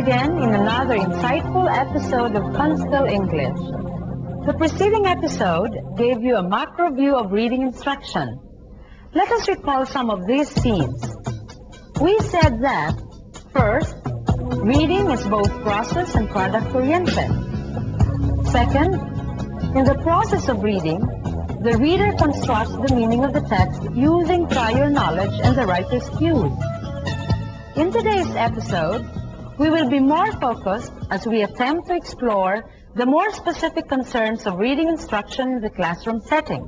again in another insightful episode of Constill English. The preceding episode gave you a macro view of reading instruction. Let us recall some of these scenes. We said that, first, reading is both process and product-oriented. Second, in the process of reading, the reader constructs the meaning of the text using prior knowledge and the writer's cues. In today's episode, we will be more focused as we attempt to explore the more specific concerns of reading instruction in the classroom setting.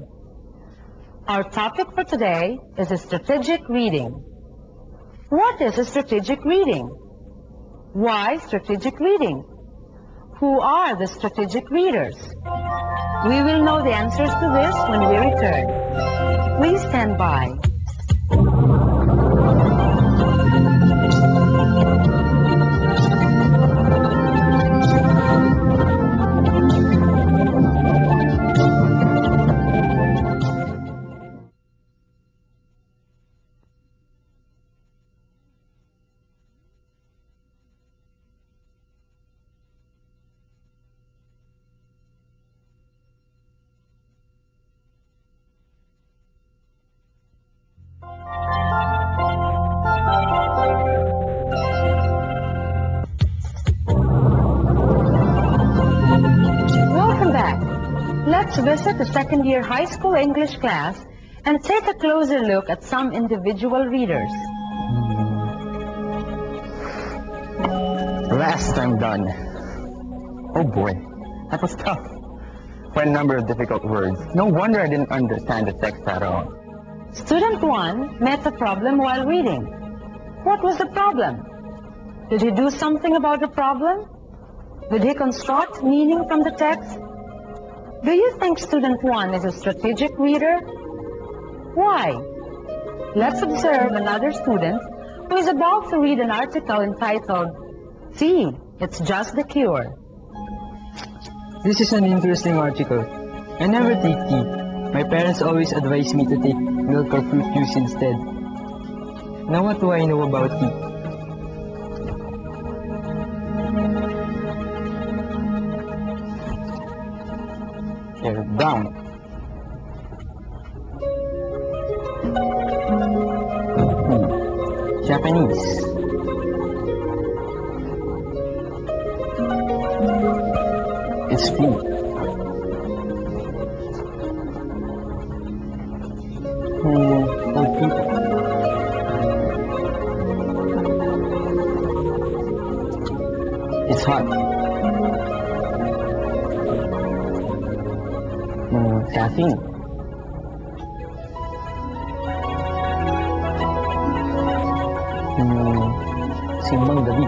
Our topic for today is strategic reading. What is strategic reading? Why strategic reading? Who are the strategic readers? We will know the answers to this when we return. Please stand by. Let's visit the second-year high school English class and take a closer look at some individual readers. Last I'm done. Oh boy, that was tough. Quite a number of difficult words. No wonder I didn't understand the text at all. Student 1 met a problem while reading. What was the problem? Did he do something about the problem? Did he construct meaning from the text? Do you think Student 1 is a strategic reader? Why? Let's observe another student who is about to read an article entitled, "Tea, it's just the cure." This is an interesting article. I never take tea. My parents always advise me to take milk or fruit juice instead. Now what do I know about tea? Here, down. Japanese. It's food. Old people. It's hot. Caffeine. Simbang gabi.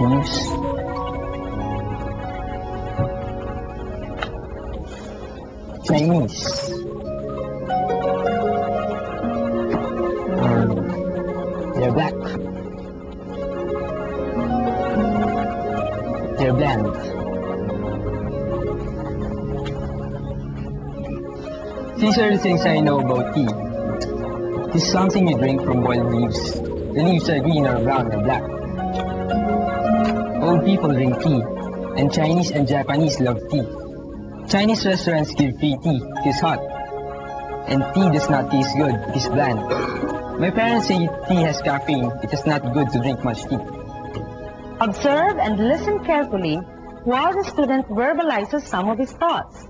Leaves. Chinese. They're black. They're bland. These are the things I know about tea. It is something you drink from boiled leaves. The leaves are green or brown or black. Old people drink tea, and Chinese and Japanese love tea. Chinese restaurants give free tea. It is hot. And tea does not taste good. It is bland. My parents say tea has caffeine. It is not good to drink much tea. Observe and listen carefully while the student verbalizes some of his thoughts.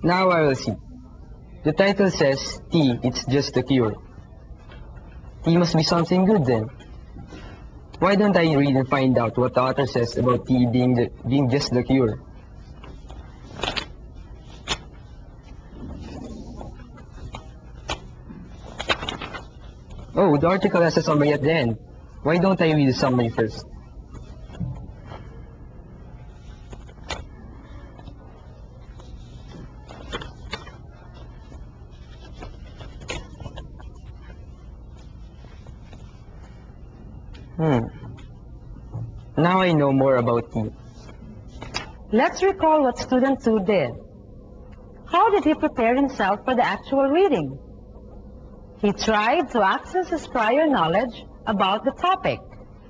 Now I will see. The title says, tea, it's just a cure. Tea must be something good then. Why don't I read and find out what the author says about tea being just the cure? Oh, the article has a summary at the end. Why don't I read the summary first? Now I know more about tea. Let's recall what student 2 did. how did he prepare himself for the actual reading? He tried to access his prior knowledge about the topic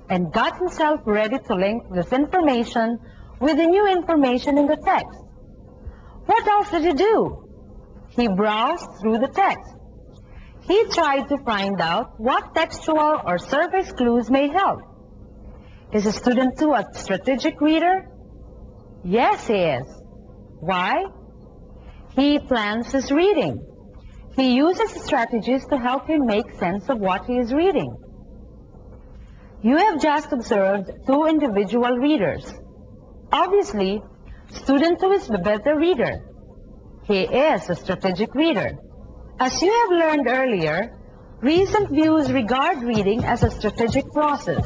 and got himself ready to link this information with the new information in the text. What else did he do? He browsed through the text. He tried to find out what textual or surface clues may help. Is a student 2 a strategic reader? Yes, he is. Why? He plans his reading. He uses strategies to help him make sense of what he is reading. You have just observed 2 individual readers. Obviously, student 2 is the better reader. He is a strategic reader. As you have learned earlier, recent views regard reading as a strategic process.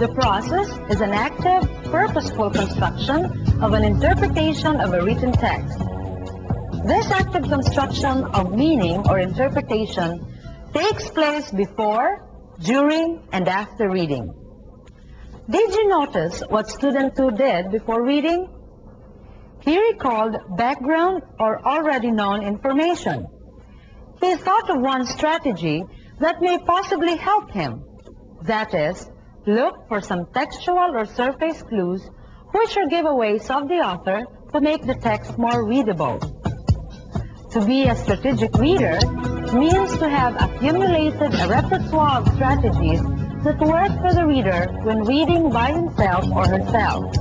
The process is an active, purposeful construction of an interpretation of a written text. This active construction of meaning or interpretation takes place before, during, and after reading. Did you notice what student 2 did before reading? He recalled background or already known information. He thought of one strategy that may possibly help him. That is, look for some textual or surface clues which are giveaways of the author to make the text more readable. To be a strategic reader means to have accumulated a repertoire of strategies that work for the reader when reading by himself or herself.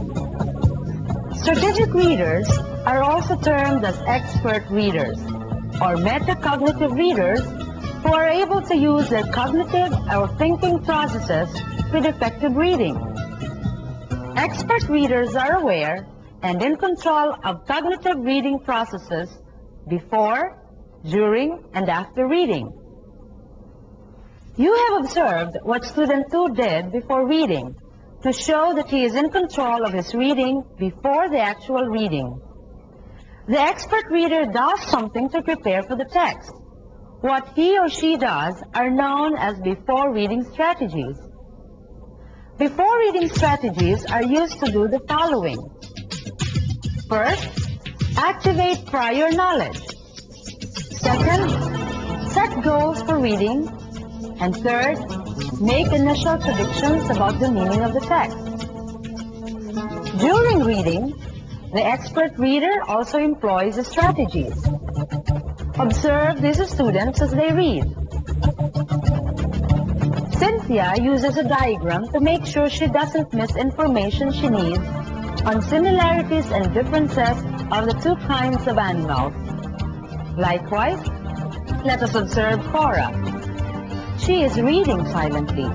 Strategic readers are also termed as expert readers or metacognitive readers who are able to use their cognitive or thinking processes with effective reading. Expert readers are aware and in control of cognitive reading processes before, during, and after reading. You have observed what student 2 did before reading to show that he is in control of his reading before the actual reading. The expert reader does something to prepare for the text. What he or she does are known as before reading strategies. Before reading strategies are used to do the following. First, activate prior knowledge. Second, set goals for reading. And third, make initial predictions about the meaning of the text. During reading, the expert reader also employs strategies. Observe these students as they read. Cynthia uses a diagram to make sure she doesn't miss information she needs on similarities and differences of the 2 kinds of animals. Likewise, let us observe Cora. She is reading silently.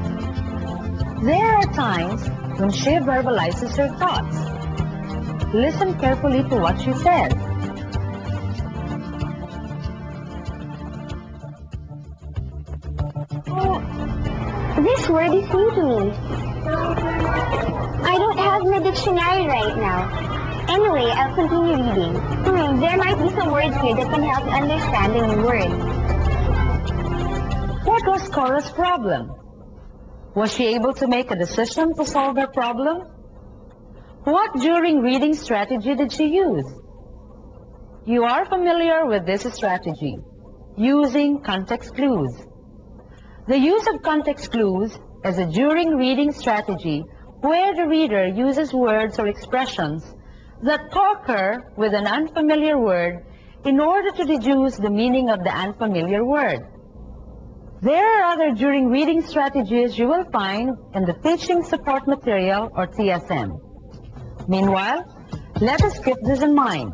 There are times when she verbalizes her thoughts. Listen carefully to what she says. Oh, this word is new to me. I don't have my dictionary right now. Anyway, I'll continue reading. There might be some words here that can help you understand the new word. What was Cora's problem? Was she able to make a decision to solve her problem? What during reading strategy did she use? You are familiar with this strategy, using context clues. The use of context clues is a during reading strategy where the reader uses words or expressions that occur with an unfamiliar word in order to deduce the meaning of the unfamiliar word. There are other during reading strategies you will find in the Teaching Support Material or TSM. Meanwhile, let us keep this in mind.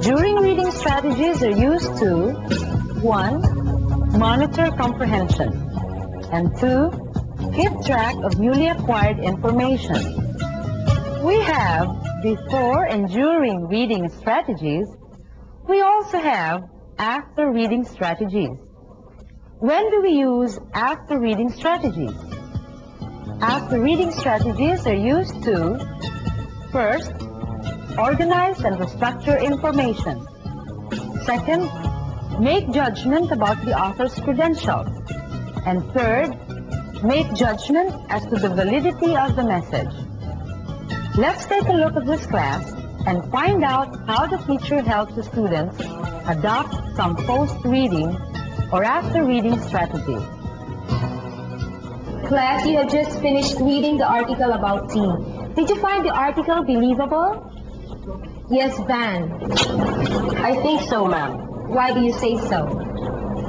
During reading strategies are used to 1. Monitor comprehension, and 2. Keep track of newly acquired information. We have before and during reading strategies. We also have after reading strategies. When do we use after reading strategies? After reading strategies are used to, first, organize and restructure information. Second, make judgment about the author's credentials. And third, make judgment as to the validity of the message. Let's take a look at this class and find out how the teacher helps the students adopt some post-reading or after-reading strategy. Class, you have just finished reading the article about tea. Did you find the article believable? Yes, Van. I think so, ma'am. Why do you say so?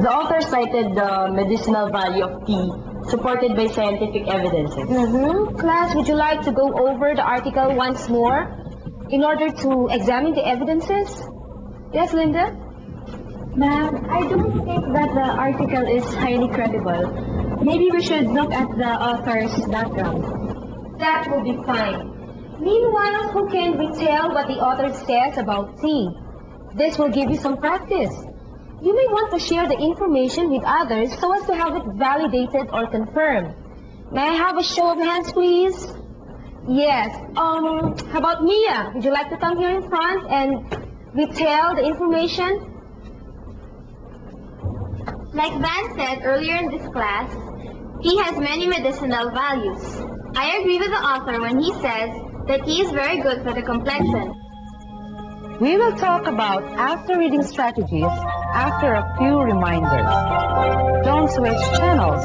The author cited the medicinal value of tea, supported by scientific evidences. Class, would you like to go over the article once more in order to examine the evidences? Yes, Linda? Ma'am, I don't think that the article is highly credible. Maybe we should look at the author's background. That will be fine. Meanwhile, who can retell what the author says about tea? This will give you some practice. You may want to share the information with others so as to have it validated or confirmed. May I have a show of hands, please? Yes. How about Mia? Would you like to come here in front and retell the information? Like Van said earlier in this class, tea has many medicinal values. I agree with the author when he says that tea is very good for the complexion. We will talk about after-reading strategies after a few reminders. Don't switch channels.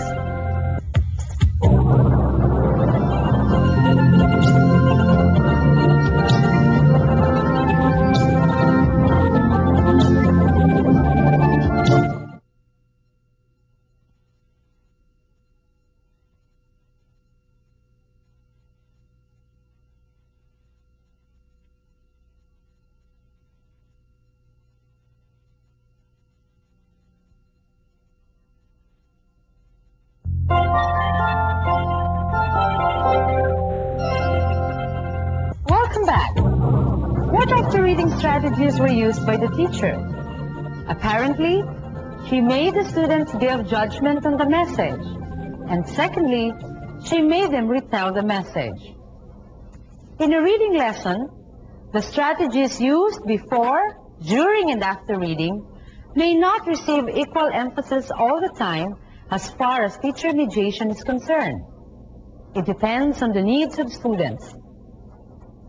Welcome back. What after-reading strategies were used by the teacher? Apparently, she made the students give judgment on the message. And secondly, she made them retell the message. In a reading lesson, the strategies used before, during, and after reading may not receive equal emphasis all the time as far as teacher mediation is concerned. It depends on the needs of students.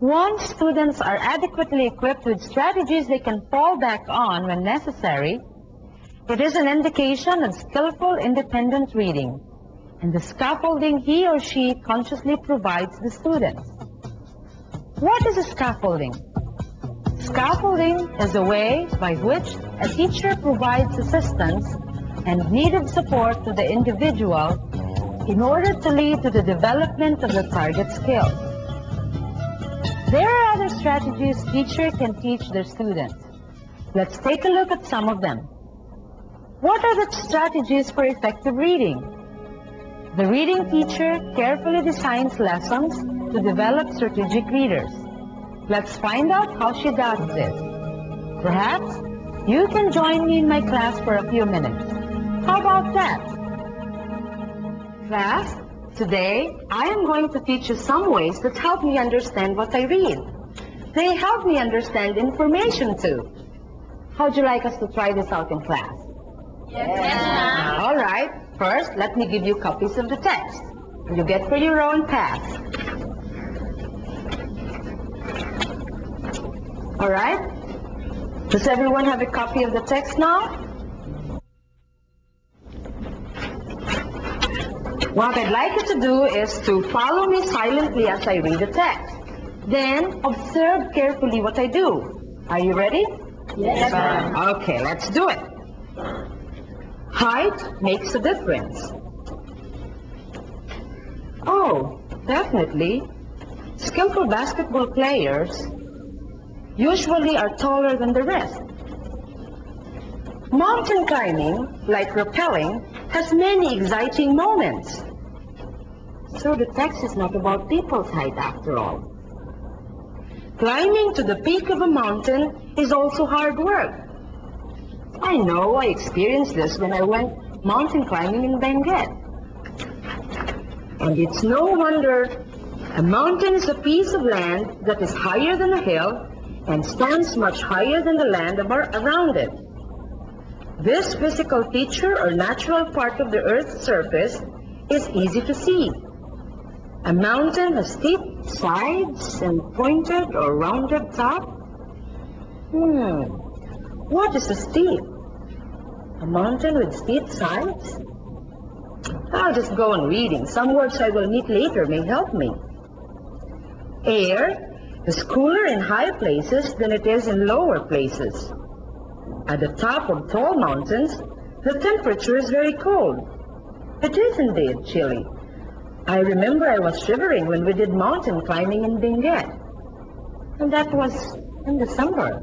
Once students are adequately equipped with strategies they can fall back on when necessary, it is an indication of skillful independent reading and the scaffolding he or she consciously provides the students. What is a scaffolding? Scaffolding is a way by which a teacher provides assistance and needed support to the individual in order to lead to the development of the target skills. There are other strategies teachers can teach their students. Let's take a look at some of them. What are the strategies for effective reading? The reading teacher carefully designs lessons to develop strategic readers. Let's find out how she does this. Perhaps you can join me in my class for a few minutes. How about that? Class, today I am going to teach you some ways that help me understand what I read. They help me understand information too. How'd you like us to try this out in class? Yes. All right. First, let me give you copies of the text. You get for your own pass. All right. Does everyone have a copy of the text now? What I'd like you to do is to follow me silently as I read the text. Then observe carefully what I do. Are you ready? Yes, ma'am. Okay, let's do it. Height makes a difference. Oh, definitely. Skillful basketball players usually are taller than the rest. Mountain climbing, like rappelling, has many exciting moments. So the text is not about people's height after all. Climbing to the peak of a mountain is also hard work. I know, I experienced this when I went mountain climbing in Benguet. And it's no wonder. A mountain is a piece of land that is higher than a hill and stands much higher than the land around it. This physical feature or natural part of the Earth's surface is easy to see. A mountain has steep sides and pointed or rounded top? What is a steep? A mountain with steep sides? I'll just go on reading. Some words I will meet later may help me. Air is cooler in high places than it is in lower places. At the top of tall mountains, the temperature is very cold. It is indeed chilly. I remember I was shivering when we did mountain climbing in Benguet. And that was in December.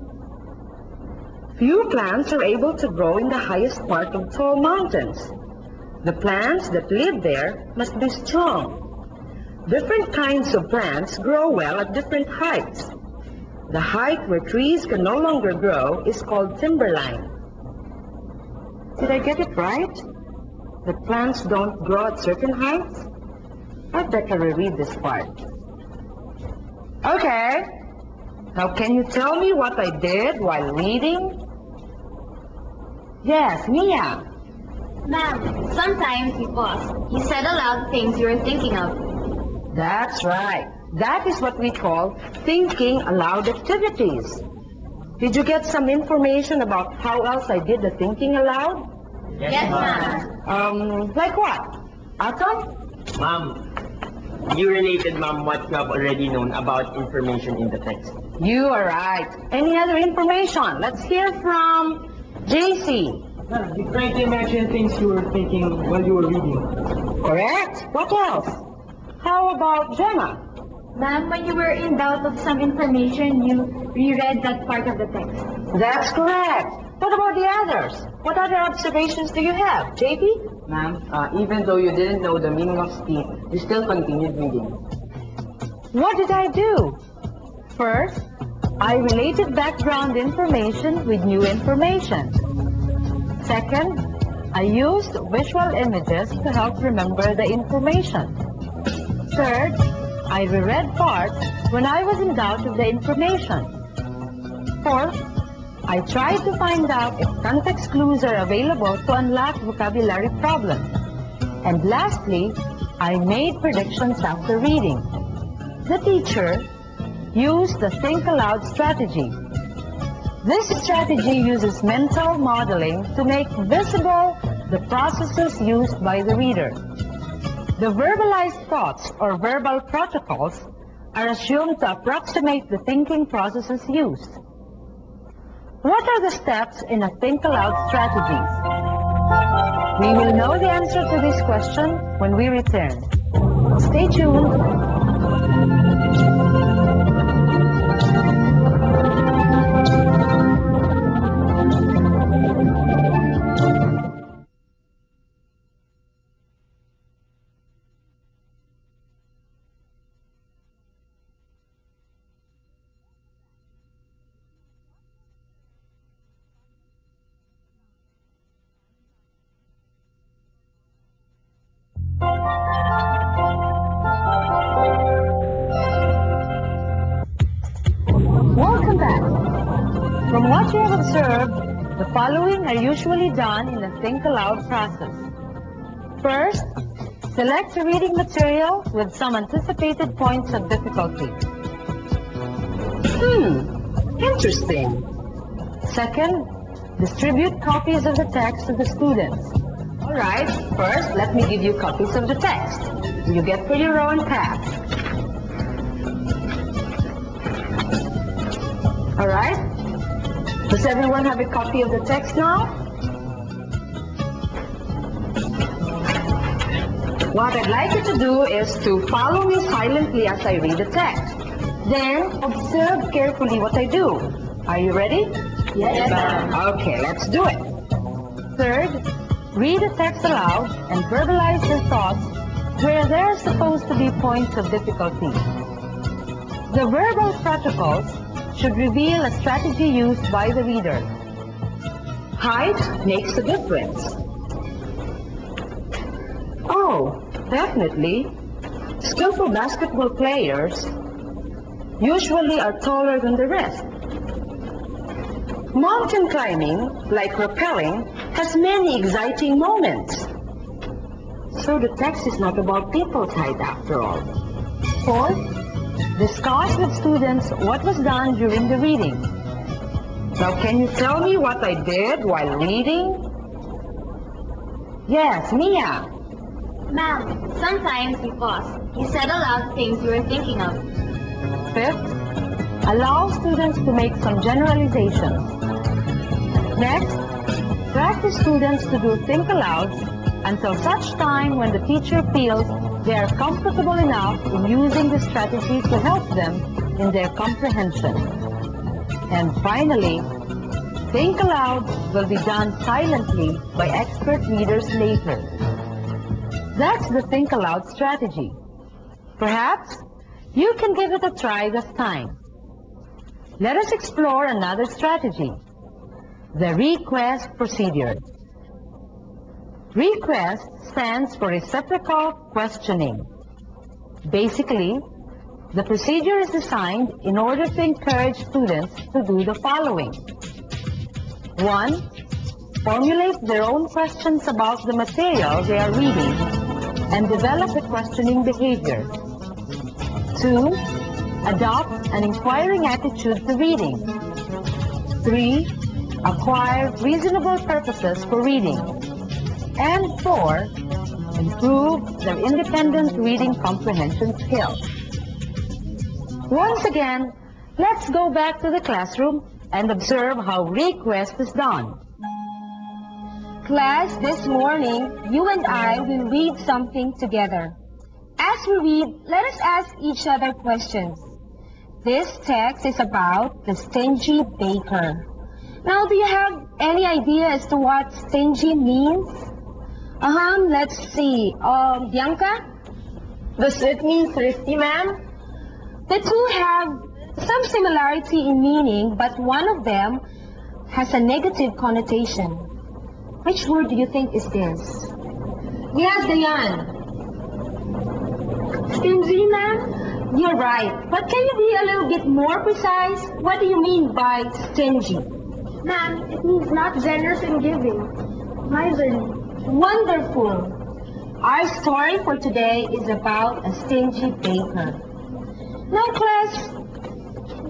Few plants are able to grow in the highest part of tall mountains. The plants that live there must be strong. Different kinds of plants grow well at different heights. The height where trees can no longer grow is called timberline. Did I get it right? The plants don't grow at certain heights? I'd better reread this part. Okay. Now can you tell me what I did while reading? Yes, Mia. Ma'am, sometimes you pause. You said aloud things you were thinking of. That's right. That is what we call thinking aloud activities. Did you get some information about how else I did the thinking aloud? Yes, ma'am. Like what? Atom? Ma'am, you related, ma'am, what you have already known about information in the text. You are right. Any other information? Let's hear from JC. Ma'am, you try to imagine things you were thinking while you were reading. Correct. What else? How about Gemma? Ma'am, when you were in doubt of some information, you reread that part of the text. That's correct. What about the others? What other observations do you have, JP? Ma'am, even though you didn't know the meaning of steep, you still continued reading. What did I do? First, I related background information with new information. Second, I used visual images to help remember the information. Third, I reread parts when I was in doubt of the information. Fourth, I tried to find out if context clues are available to unlock vocabulary problems. And lastly, I made predictions after reading. The teacher used the think aloud strategy. This strategy uses mental modeling to make visible the processes used by the reader. The verbalized thoughts or verbal protocols are assumed to approximate the thinking processes used. What are the steps in a think aloud strategy? We will know the answer to this question when we return. Stay tuned. Welcome back. From what you have observed, the following are usually done in the think aloud process. First, select a reading material with some anticipated points of difficulty. Interesting. Second, distribute copies of the text to the students. All right, first, let me give you copies of the text. You get for your own path. All right? Does everyone have a copy of the text now? What I'd like you to do is to follow me silently as I read the text. Then, observe carefully what I do. Are you ready? Yes, ma'am. Okay, let's do it. Third, read the text aloud and verbalize your thoughts where there are supposed to be points of difficulty. The verbal protocols should reveal a strategy used by the reader. Height makes a difference. Oh, definitely. Skillful basketball players usually are taller than the rest. Mountain climbing, like rappelling, has many exciting moments. So the text is not about people's height after all. Fourth, discuss with students what was done during the reading. Now, can you tell me what I did while reading? Yes, Mia. Ma'am, sometimes you pause. You said aloud things you were thinking of. Fifth, allow students to make some generalizations. Next, practice students to do think alouds until such time when the teacher feels they are comfortable enough in using the strategy to help them in their comprehension. And finally, think aloud will be done silently by expert readers later. That's the think aloud strategy. Perhaps you can give it a try this time. Let us explore another strategy, the request procedure. Request stands for reciprocal questioning. Basically, the procedure is designed in order to encourage students to do the following. 1. Formulate their own questions about the material they are reading and develop a questioning behavior. 2. Adopt an inquiring attitude to reading. 3. Acquire reasonable purposes for reading. And 4. Improve their independent reading comprehension skills. Once again, let's go back to the classroom and observe how request is done. Class, this morning, you and I will read something together. As we read, let us ask each other questions. This text is about the stingy baker. Now, do you have any idea as to what stingy means? Let's see. Bianca? Does it mean thrifty, ma'am? The two have some similarity in meaning, but one of them has a negative connotation. Which word do you think is this? Yes, Diane. Stingy, ma'am? You're right. But can you be a little bit more precise? What do you mean by stingy? Ma'am, it means not generous in giving. Miserly. Wonderful. Our story for today is about a stingy baker. Now, class,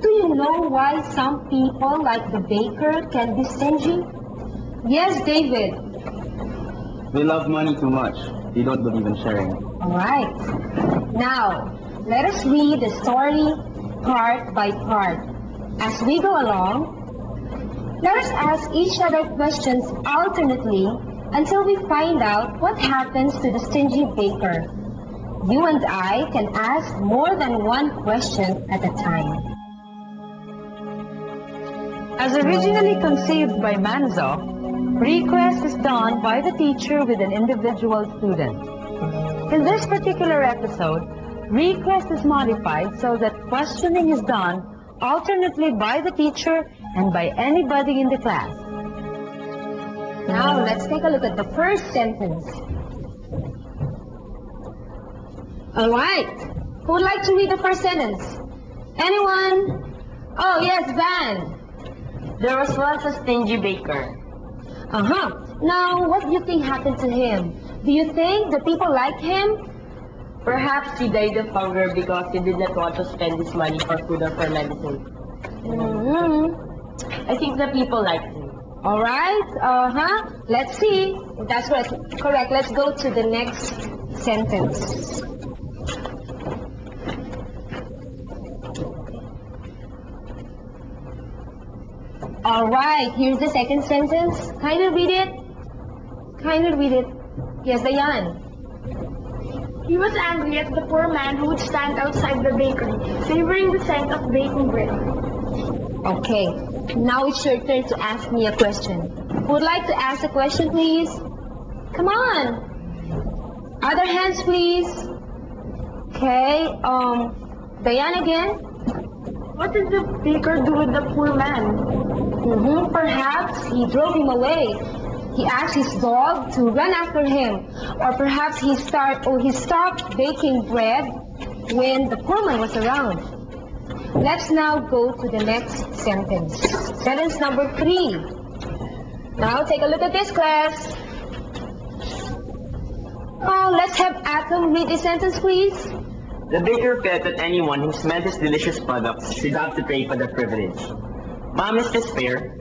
do you know why some people like the baker can be stingy? Yes, David. We love money too much. We don't believe in sharing. All right. Now, let us read the story part by part. As we go along, let us ask each other questions alternately until we find out what happens to the stingy baker. You and I can ask more than one question at a time. As originally conceived by Manzo, request is done by the teacher with an individual student. In this particular episode, request is modified so that questioning is done alternately by the teacher and by anybody in the class. Now, let's take a look at the first sentence. All right. Who would like to read the first sentence? Anyone? Oh, yes, Van. There was once a stingy baker. Now, what do you think happened to him? Do you think the people liked him? Perhaps he died of hunger because he did not want to spend his money for food or for medicine. I think the people liked him. All right. Let's see. That's correct. Let's go to the next sentence. All right. Here's the second sentence. Kind of read it. Yes, Diane. He was angry at the poor man who would stand outside the bakery, savoring the scent of baking bread. Okay. Now it's your turn to ask me a question. Who would like to ask a question, please? Come on. Other hands, please. Okay. Diane again. What did the baker do with the poor man? Perhaps he drove him away. He asked his dog to run after him. Or perhaps he stopped baking bread when the poor man was around. Let's now go to the next sentence. Sentence number 3. Now take a look at this, class. Let's have Atom read the sentence, please. The baker felt that anyone who smelled his delicious products should have to pay for the privilege. Ma'am, is this fair?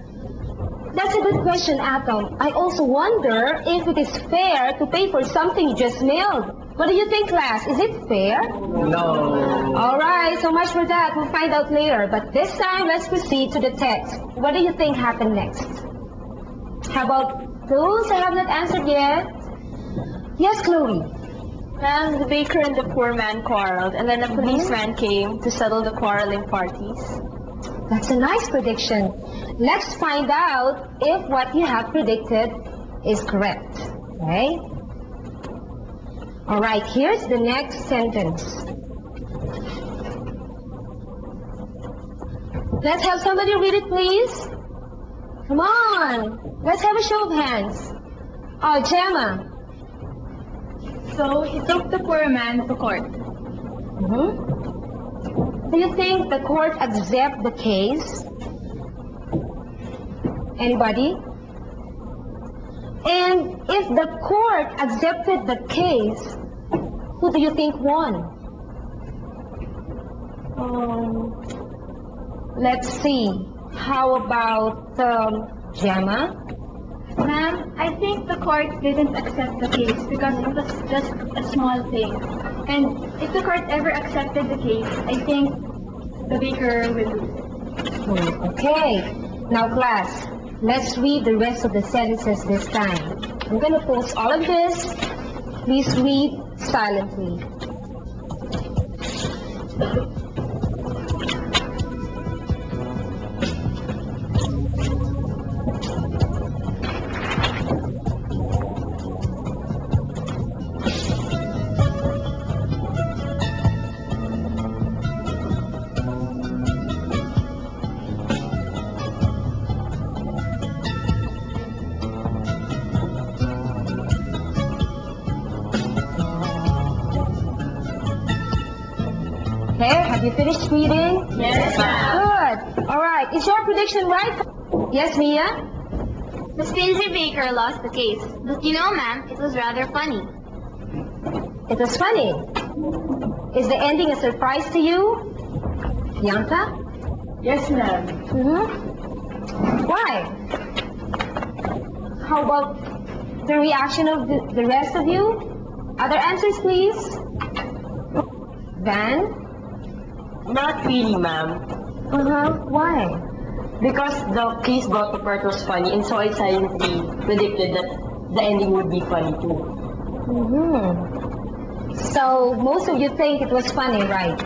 That's a good question, Atom. I also wonder if it is fair to pay for something you just mailed. What do you think, class? Is it fair? No. All right, so much for that. We'll find out later. But this time, let's proceed to the text. What do you think happened next? How about those I have not answered yet? Yes, Chloe. Ma'am, the baker and the poor man quarreled, and then a policeman came to settle the quarreling parties. That's a nice prediction. Let's find out if what you have predicted is correct. Okay? All right, here's the next sentence. Let's have somebody read it, please. Come on. Let's have a show of hands. Oh, Gemma. So he took the poor man to court. Do you think the court accept the case? Anybody? And if the court accepted the case, who do you think won? Let's see. How about Gemma? Ma'am, I think the court didn't accept the case because it was just a small thing. And if the court ever accepted the case, I think the baker will lose. Okay. Now, class, let's read the rest of the sentences this time. I'm going to post all of this. Please read silently. Okay, have you finished reading? Yes, ma'am. Good. All right. Is your prediction right? Yes, Mia? The stingy baker lost the case. But you know, ma'am, it was rather funny. It was funny. Is the ending a surprise to you? Bianca? Yes, ma'am. Why? How about the reaction of the rest of you? Other answers, please. Van? Not really, ma'am. Why? Because the case brought to part was funny, and so I silently predicted that the ending would be funny too. So most of you think it was funny, right?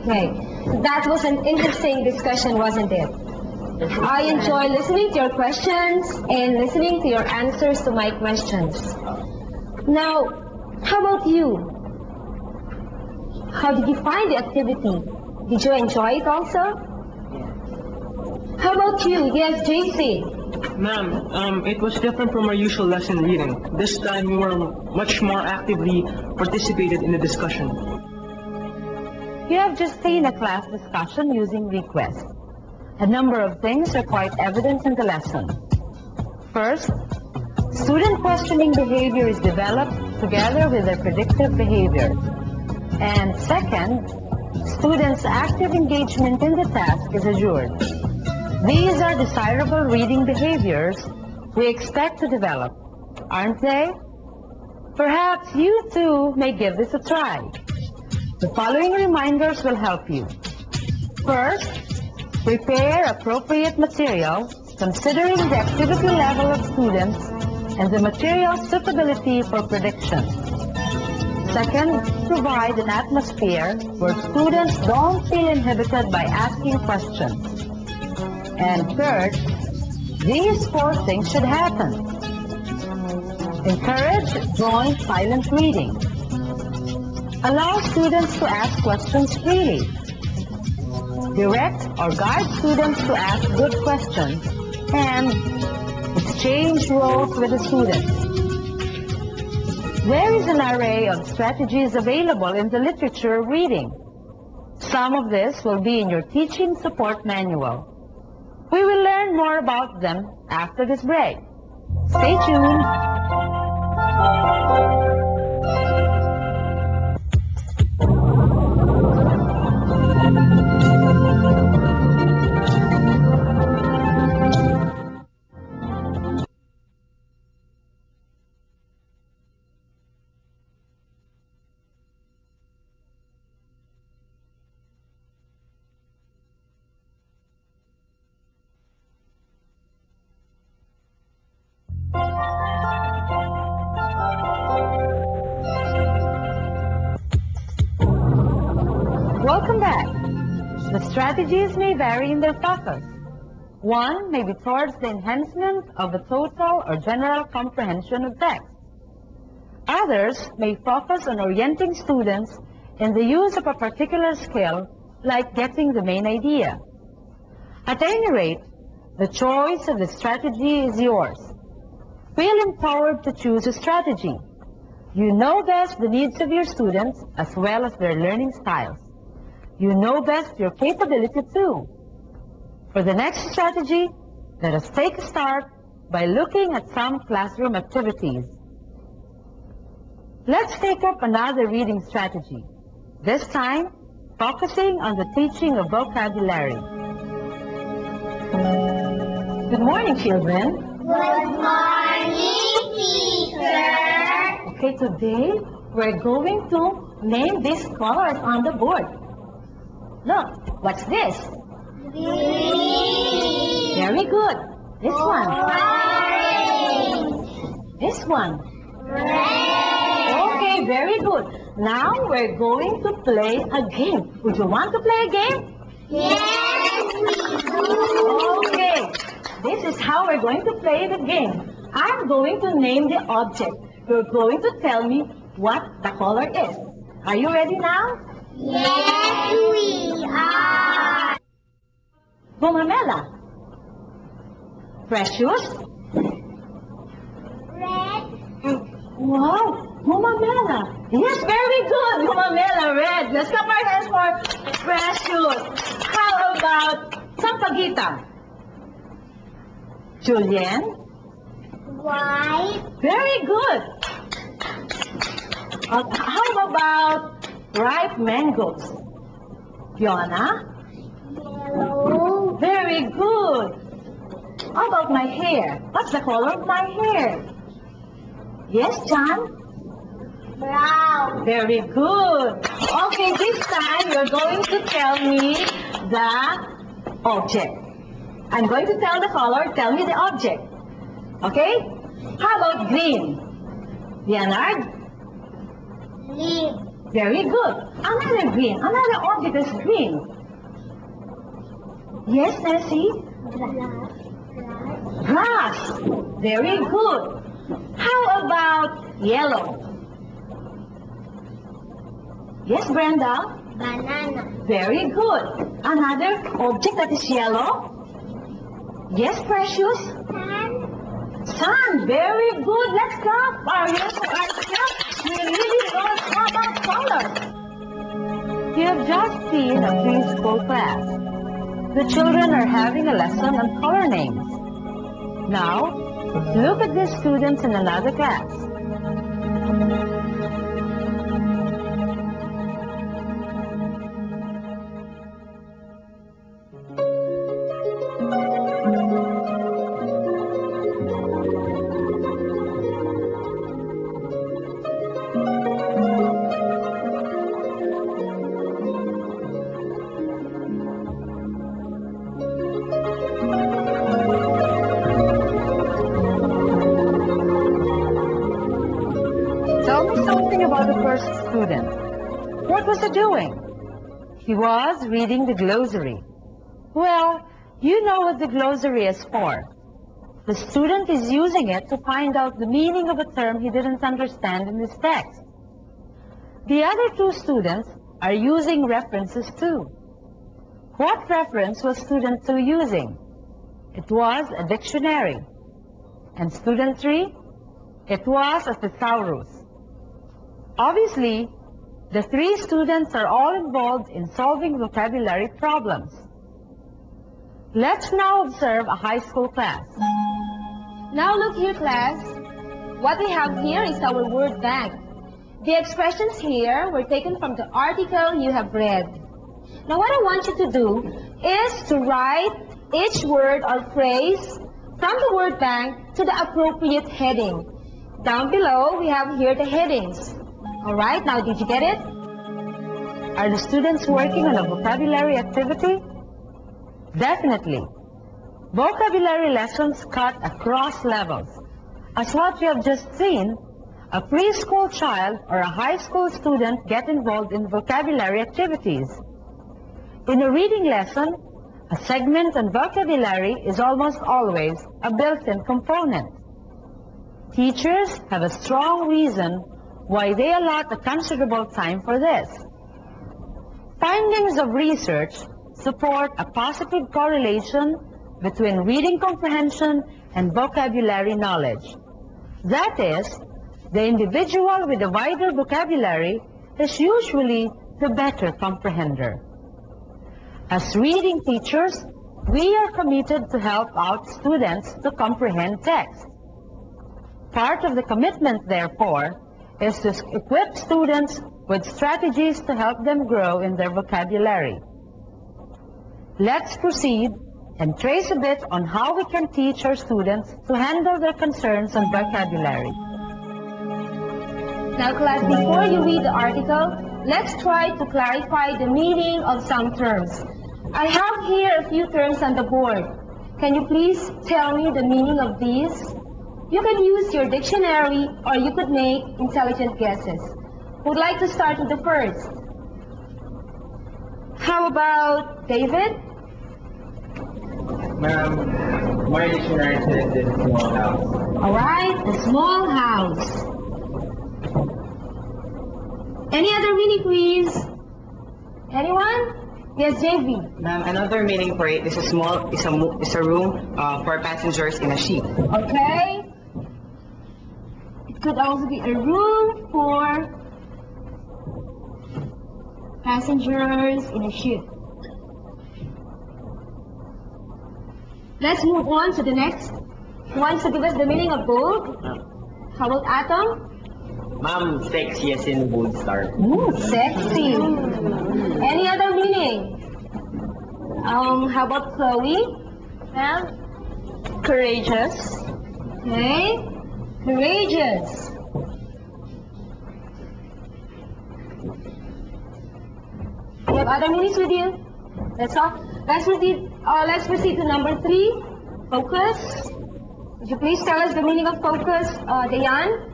Okay. That was an interesting discussion, wasn't it? I enjoy listening to your questions and listening to your answers to my questions. Now, how about you? How did you find the activity? Did you enjoy it also? How about you? Yes, JC. Ma'am, it was different from our usual lesson reading. This time we were much more actively participated in the discussion. You have just seen a class discussion using request. A number of things are quite evident in the lesson. First, student questioning behavior is developed together with their predictive behavior. And second, students' active engagement in the task is assured. These are desirable reading behaviors we expect to develop, aren't they? Perhaps you too may give this a try. The following reminders will help you. First, prepare appropriate material considering the activity level of students and the material suitability for prediction. Second, provide an atmosphere where students don't feel inhibited by asking questions. And third, these four things should happen. Encourage joint silent reading. Allow students to ask questions freely. Direct or guide students to ask good questions and exchange roles with the students. There is an array of strategies available in the literature of reading. Some of this will be in your teaching support manual. We will learn more about them after this break. Stay tuned. Welcome back. The strategies may vary in their focus. One may be towards the enhancement of the total or general comprehension of text. Others may focus on orienting students in the use of a particular skill, like getting the main idea. At any rate, the choice of the strategy is yours. Feel empowered to choose a strategy. You know best the needs of your students as well as their learning styles. You know best your capability too. For the next strategy, let us take a start by looking at some classroom activities. Let's take up another reading strategy, this time focusing on the teaching of vocabulary. Good morning, children. Good morning, teacher. Okay, today we're going to name these colors on the board. Look, what's this? Green. Very good. This one. Orange. This one. Red. Okay, very good. Now we're going to play a game. Would you want to play a game? Yes, we do. Okay. This is how we're going to play the game. I'm going to name the object. You're going to tell me what the color is. Are you ready now? Yes, we are. Gumamela. Precious. Red. Wow, Gumamela. Yes, very good. Gumamela, red. Let's clap our hands for Precious. How about Sampaguita? Julian. White. Very good. How about ripe mangoes? Fiona? Yellow. Very good. How about my hair? What's the color of my hair? Yes, John? Brown. Very good. Okay, this time you're going to tell me the object. I'm going to tell the color, tell me the object. Okay? How about green? Leonard? Leaf. Very good. Another green. Another object is green. Yes, Nancy? Grass. Very good. How about yellow? Yes, Brenda? Banana. Very good. Another object that is yellow? Yes, Precious? Sun. Sun. Very good. Let's clap. Our hands for ourselves. We really don't know about colors. You have just seen a preschool class. The children are having a lesson on color names. Now, look at the students in another class. Tell me something about the first student. What was he doing? He was reading the glossary. Well, you know what the glossary is for. The student is using it to find out the meaning of a term he didn't understand in this text. The other two students are using references too. What reference was student 2 using? It was a dictionary. And student 3? It was a thesaurus. Obviously, the 3 students are all involved in solving vocabulary problems. Let's now observe a high school class. Now look here, class. What we have here is our word bank. The expressions here were taken from the article you have read. Now what I want you to do is to write each word or phrase from the word bank to the appropriate heading. Down below, we have here the headings. Alright, now did you get it? Are the students working on a vocabulary activity? Definitely. Vocabulary lessons cut across levels. As what we have just seen, a preschool child or a high school student get involved in vocabulary activities. In a reading lesson, a segment on vocabulary is almost always a built-in component. Teachers have a strong reason why they allot a considerable time for this. Findings of research support a positive correlation between reading comprehension and vocabulary knowledge. That is, the individual with a wider vocabulary is usually the better comprehender. As reading teachers, we are committed to help out students to comprehend text. Part of the commitment, therefore, is to equip students with strategies to help them grow in their vocabulary. Let's proceed and trace a bit on how we can teach our students to handle their concerns on vocabulary. Now class, before you read the article, let's try to clarify the meaning of some terms. I have here a few terms on the board. Can you please tell me the meaning of these? You can use your dictionary or you could make intelligent guesses. Who would like to start with the first? How about David? Ma'am, my dictionary says it's a small house. All right, a small house. Any other meaning, please? Anyone? Yes, JV. Ma'am, another meaning for it is a room for passengers in a ship. Okay. It could also be a room for passengers in a ship. Let's move on to the next. Who wants to give us the meaning of bold? How about Atom? Ma'am, sexy as in wood star. Ooh, sexy. Any other meaning? How about Chloe? Ma'am? Courageous. Okay. Courageous. You have other meanings with you? That's all. Let's proceed to number 3. Focus. Would you please tell us the meaning of focus, Dayan?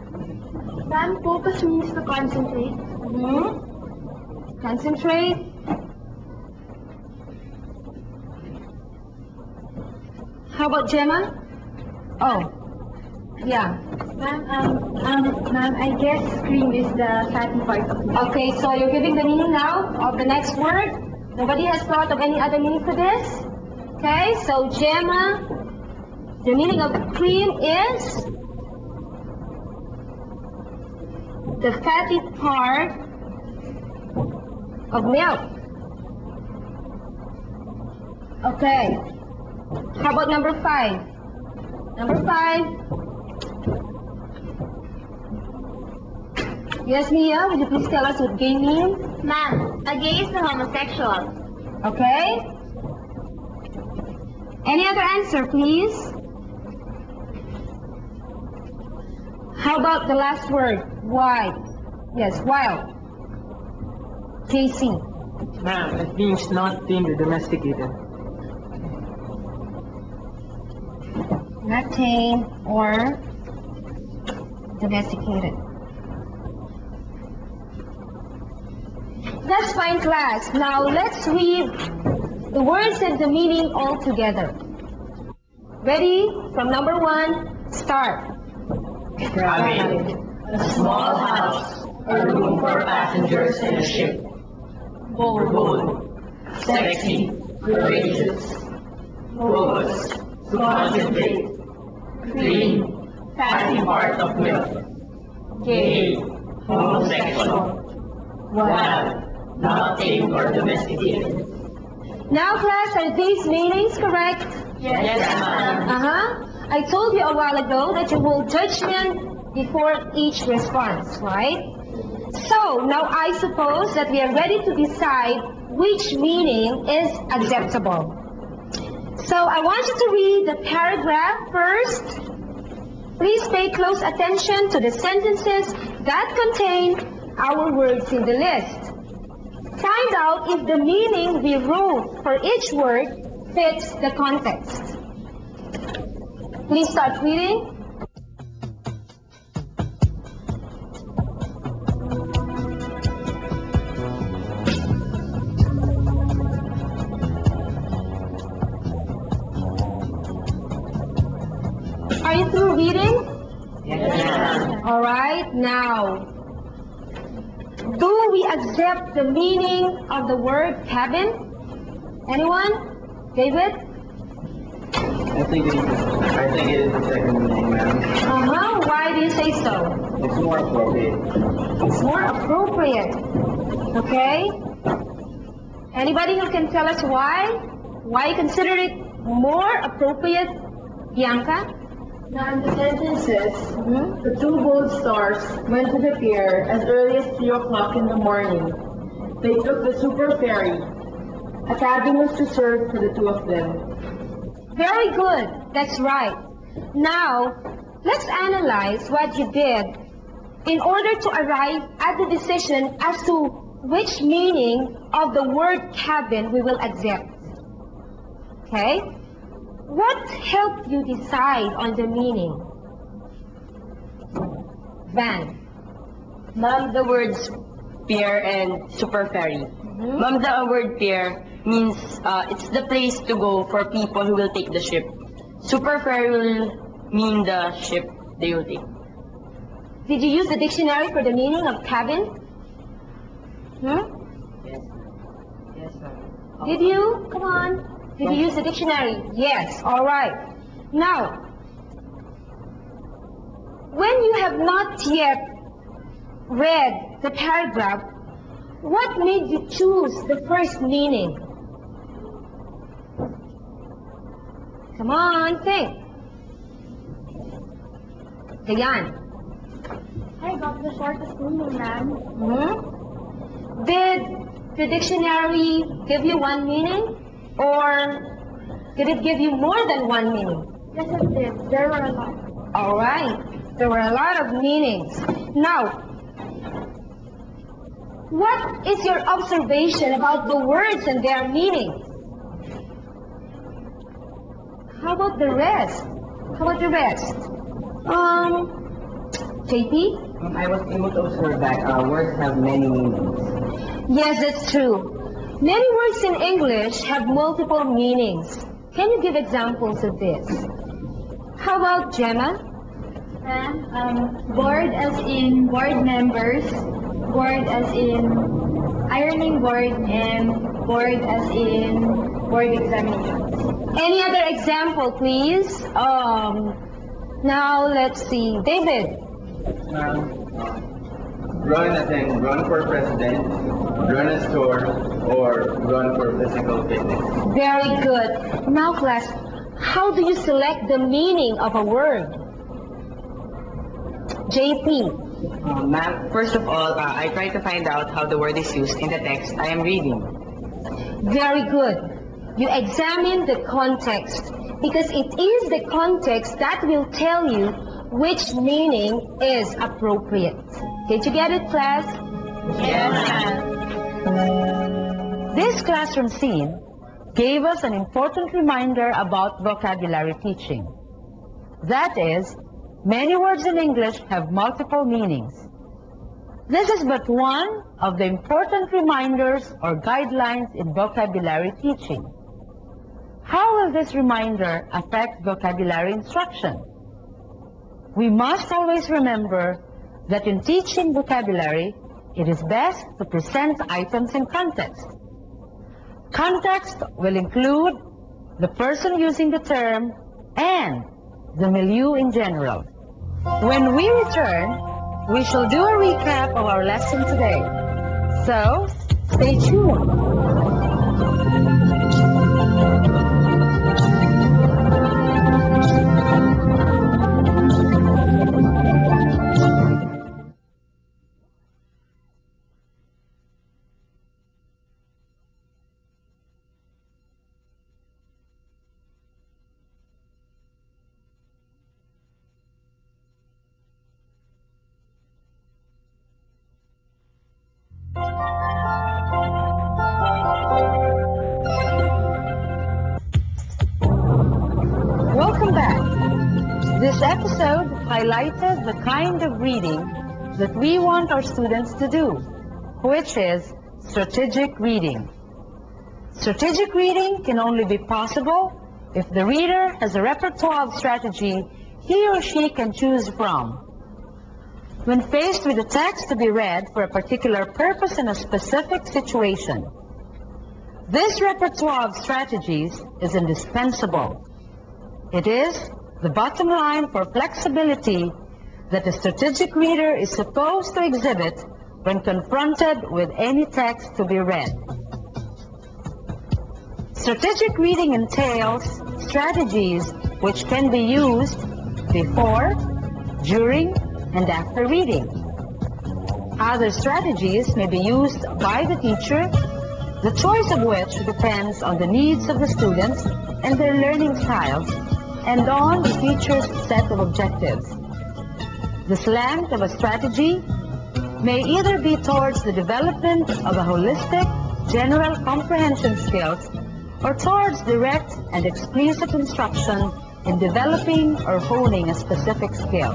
Ma'am, focus means to concentrate. Concentrate. How about Gemma? Oh, yeah. Ma'am, I guess cream is the fatty part of it. Okay, so you're giving the meaning now of the next word. Nobody has thought of any other meaning for this? Okay, so Gemma, the meaning of cream is the fatty part of milk. Okay. How about number 5? Number 5. Yes, Mia, would you please tell us what gay means? Ma'am, a gay is a homosexual. Okay. Any other answer, please? How about the last word? Wild. Yes, wild. JC. Ma'am, it means not tamed, domesticated. Not tame or domesticated. That's fine, class. Now let's read the words and the meaning all together. Ready? From number 1, start. Cabin, a small house, a room for passengers in a ship. Bold, sexy, courageous. Focus, to concentrate. Cream, fatty part of milk. Gay, homosexual. Wild, not tamed or domesticated. Now, class, are these meanings correct? Yes, ma'am. I told you a while ago that you will judgment before each response, right? So, now I suppose that we are ready to decide which meaning is acceptable. So, I want you to read the paragraph first. Please pay close attention to the sentences that contain our words in the list. Find out if the meaning we wrote for each word fits the context. Please start reading. right, now, do we accept the meaning of the word cabin? Anyone? David? I think it is the second meaning, ma'am. Uh-huh. Why do you say so? It's more appropriate. It's more appropriate. Okay? Anybody who can tell us why? Why you consider it more appropriate, Bianca? Now, the sentence says, the two gold stars went to the pier as early as 3 o'clock in the morning. They took the super ferry. A cabin was reserved for the two of them. Very good. That's right. Now, let's analyze what you did in order to arrive at the decision as to which meaning of the word cabin we will accept. Okay? What helped you decide on the meaning? Van. Ma'am, the words pier and super ferry. Ma'am, the word pier means it's the place to go for people who will take the ship. Super ferry will mean the ship they will take. Did you use the dictionary for the meaning of cabin? Yes. Yes, ma'am. Did you? Come on. Did you use the dictionary? Yes. All right. Now, when you have not yet read the paragraph, what made you choose the first meaning? Come on, think. Dayan. I got the shortest meaning, ma'am. Did the dictionary give you one meaning? Or did it give you more than one meaning? Yes, it did. There were a lot. All right. There were a lot of meanings. Now, what is your observation about the words and their meanings? How about the rest? How about the rest? JP? I was able to observe that words have many meanings. Yes, that's true. Many words in English have multiple meanings. Can you give examples of this? How about Gemma? Board as in board members, board as in ironing board, and board as in board examinations. Any other example, please? Now, let's see. David? Run as in run for president, run a store, or run for physical fitness. Very good. Now, class, how do you select the meaning of a word? JP? Ma'am, first of all, I try to find out how the word is used in the text I am reading. Very good. You examine the context because it is the context that will tell you which meaning is appropriate. Did you get it, class? Yes. This classroom scene gave us an important reminder about vocabulary teaching. That is, many words in English have multiple meanings. This is but one of the important reminders or guidelines in vocabulary teaching. How will this reminder affect vocabulary instruction? We must always remember that in teaching vocabulary, it is best to present items in context. Context will include the person using the term and the milieu in general. When we return, we shall do a recap of our lesson today. So, stay tuned. Welcome back. This episode highlighted the kind of reading that we want our students to do, which is strategic reading. Strategic reading can only be possible if the reader has a repertoire of strategy he or she can choose from. when faced with a text to be read for a particular purpose in a specific situation. This repertoire of strategies is indispensable. It is the bottom line for flexibility that a strategic reader is supposed to exhibit when confronted with any text to be read. Strategic reading entails strategies which can be used before, during, and after reading. Other strategies may be used by the teacher, the choice of which depends on the needs of the students and their learning styles, and on the teacher's set of objectives. The slant of a strategy may either be towards the development of a holistic, general comprehension skills, or towards direct and explicit instruction in developing or honing a specific skill.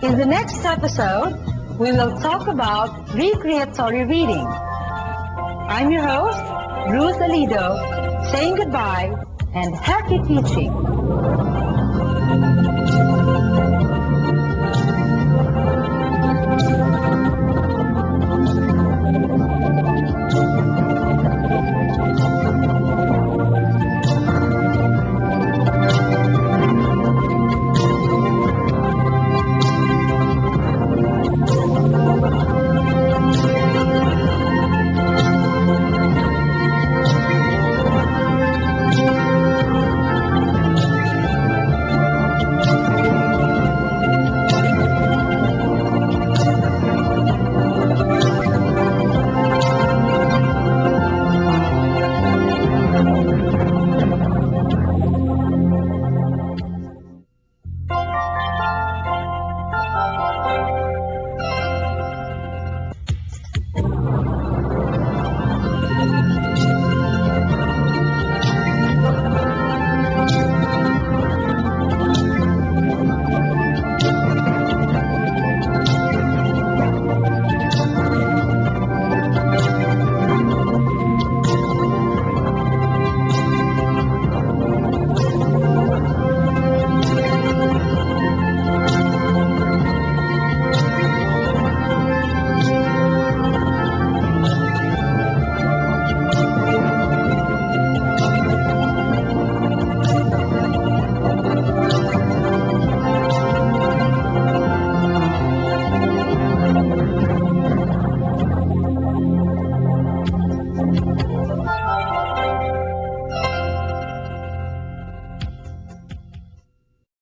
In the next episode, we will talk about recreatory reading. I'm your host, Ruth Alido, saying goodbye and happy teaching.